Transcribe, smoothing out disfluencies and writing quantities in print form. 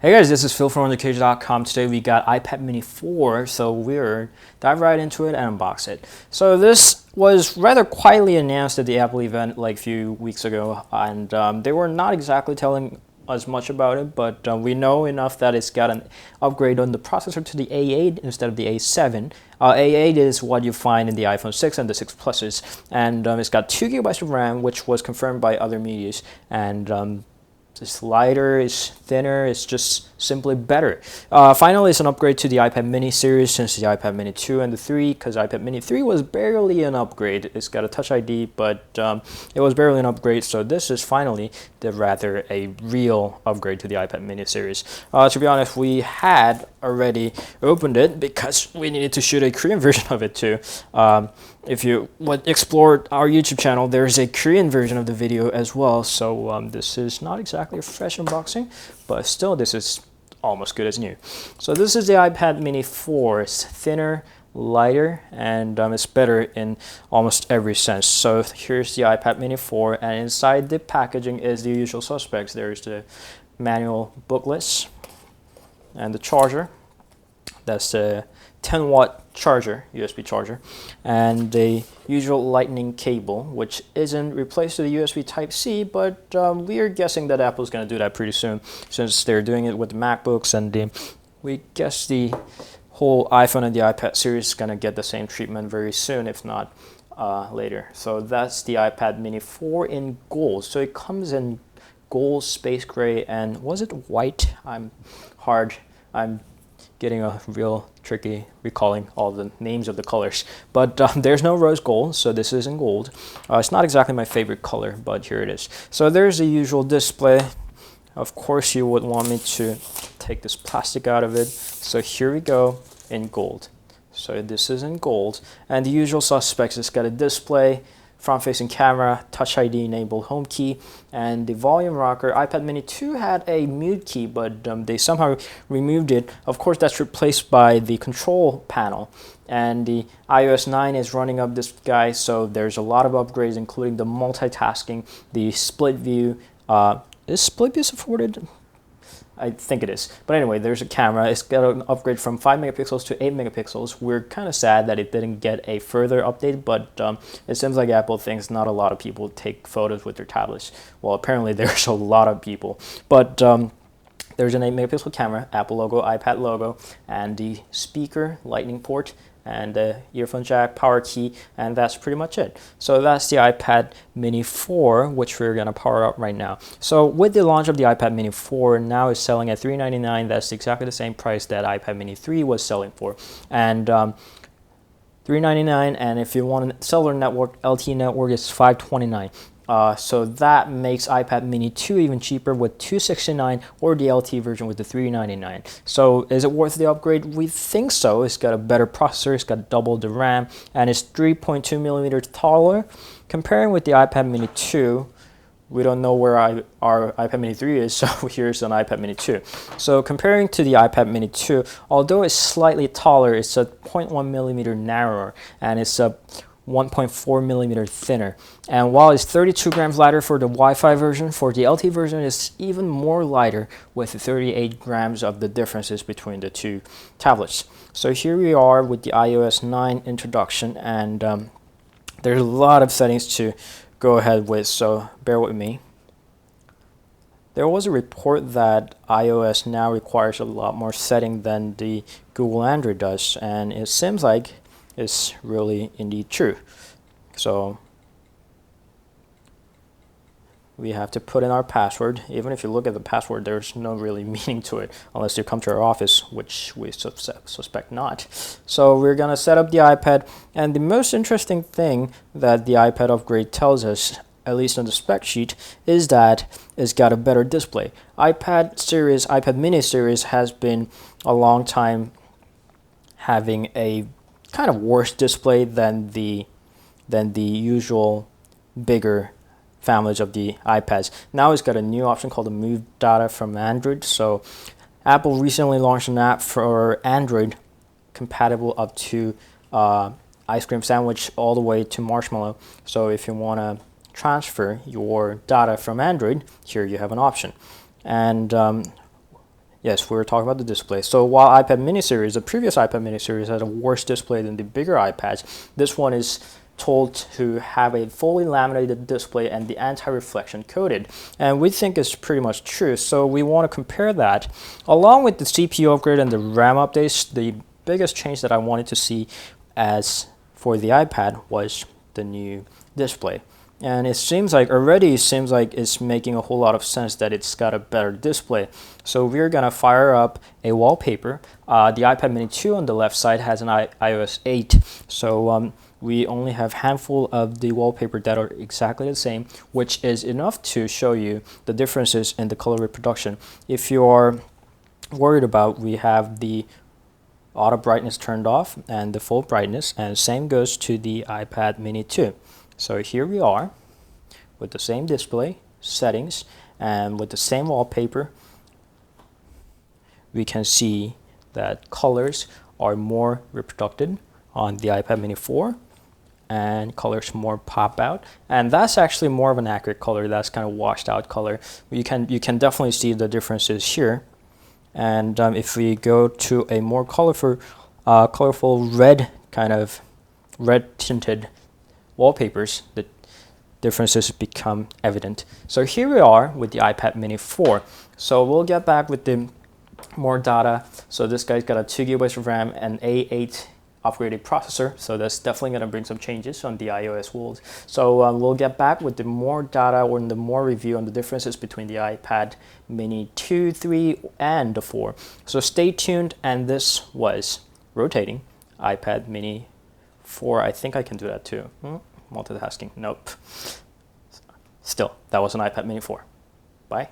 Hey guys, this is Phil from underKG.com. Today we got iPad mini 4, so we're dive right into it and unbox it. So this was rather quietly announced at the Apple event like a few weeks ago, and they were not exactly telling us much about it, but we know enough that it's got an upgrade on the processor to the A8 instead of the A7. A8 is what you find in the iPhone 6 and the 6 Pluses, and it's got 2 gigabytes of RAM, which was confirmed by other medias, and it's lighter, it's thinner, it's just simply better. Finally, it's an upgrade to the iPad mini series since the iPad mini 2 and the 3, because iPad mini 3 was barely an upgrade. It's got a Touch ID, but it was barely an upgrade, so this is finally rather a real upgrade to the iPad mini series. To be honest, we had already opened it because we needed to shoot a Korean version of it too. If you explore our YouTube channel, there's a Korean version of the video as well, so this is not exactly a fresh unboxing, but still this is almost good as new. So this is the iPad mini 4. It's thinner, lighter, and it's better in almost every sense. So here's the iPad mini 4, and inside the packaging is the usual suspects. There's the manual booklets and the charger. That's the 10-watt charger, USB charger, and the usual lightning cable, which isn't replaced to the USB Type-C, but we're guessing that Apple's going to do that pretty soon, since they're doing it with the MacBooks, and we guess the whole iPhone and the iPad series is going to get the same treatment very soon, if not later. So that's the iPad mini 4 in gold. So it comes in gold, space gray, and was it white? I'm getting a real tricky recalling all the names of the colors, but there's no rose gold, so this is in gold. It's not exactly my favorite color, but here it is. So there's the usual display. Of course you would want me to take this plastic out of it, so here we go in gold. So this is in gold, and the usual suspects. It's got a display, front-facing camera, Touch ID enabled home key, and the volume rocker. iPad mini 2 had a mute key, but they somehow removed it. Of course, that's replaced by the control panel, and the iOS 9 is running up this guy, so there's a lot of upgrades, including the multitasking, the split view. Is split view supported? I think it is. But anyway, there's a camera. It's got an upgrade from 5 megapixels to 8 megapixels. We're kind of sad that it didn't get a further update, but it seems like Apple thinks not a lot of people take photos with their tablets. Well, apparently there's a lot of people. But there's an 8 megapixel camera, Apple logo, iPad logo, and the speaker, lightning port, and the earphone jack, power key, and that's pretty much it. So that's the iPad mini 4, which we're going to power up right now. So with the launch of the iPad mini 4, now it's selling at $399. That's exactly the same price that iPad mini 3 was selling for. And $399, and if you want a cellular network, LTE network, is $529. So that makes iPad mini 2 even cheaper with $269, or the LTE version with the $399. So is it worth the upgrade? We think so. It's got a better processor, it's got double the RAM, and it's 3.2 millimeters taller. Comparing with the iPad mini 2, we don't know where our iPad mini 3 is, so here's an iPad mini 2. So comparing to the iPad mini 2, although it's slightly taller, it's a 0.1 millimeter narrower, and it's a 1.4 millimeter thinner. And while it's 32 grams lighter for the Wi-Fi version, for the LTE version it's even more lighter, with 38 grams of the differences between the two tablets. So here we are with the iOS 9 introduction, and there's a lot of settings to go ahead with, so bear with me. There was a report that iOS now requires a lot more setting than the Google Android does, and it seems like it's really indeed true. So we have to put in our password. Even if you look at the password, there's no really meaning to it unless you come to our office, which we suspect not. So we're gonna set up the iPad, and the most interesting thing that the iPad upgrade tells us, at least on the spec sheet, is that it's got a better display. iPad mini series has been a long time having a kind of worse display than the usual bigger families of the iPads. Now it's got a new option called the Move Data from Android. So Apple recently launched an app for Android compatible up to ice cream sandwich all the way to marshmallow. So if you want to transfer your data from Android, here you have an option. And Yes, we were talking about the display. So while iPad mini series, the previous iPad mini series had a worse display than the bigger iPads, this one is told to have a fully laminated display and the anti-reflection coated. And we think it's pretty much true. So we want to compare that. Along with the CPU upgrade and the RAM updates, the biggest change that I wanted to see as for the iPad was the new display. And it seems like it's making a whole lot of sense that it's got a better display. So we're gonna fire up a wallpaper. The iPad mini 2 on the left side has an iOS 8. So we only have a handful of the wallpaper that are exactly the same, which is enough to show you the differences in the color reproduction. If you're worried about, we have the auto brightness turned off and the full brightness, and same goes to the iPad mini 2. So here we are with the same display settings and with the same wallpaper. We can see that colors are more reproduced on the iPad mini 4 and colors more pop out, and that's actually more of an accurate color. That's kind of washed out color. You can definitely see the differences here. And if we go to a more colorful red, kind of red tinted wallpapers, the differences become evident. So here we are with the iPad mini 4. So we'll get back with the more data. So this guy's got a 2 gigabytes of RAM and A8 upgraded processor, so that's definitely going to bring some changes on the iOS world. So we'll get back with the more data or the more review on the differences between the iPad mini 2, 3, and the 4. So stay tuned, and this was rotating iPad mini 4. I think I can do that too. Multitasking, nope. Still, that was an iPad mini 4. Bye.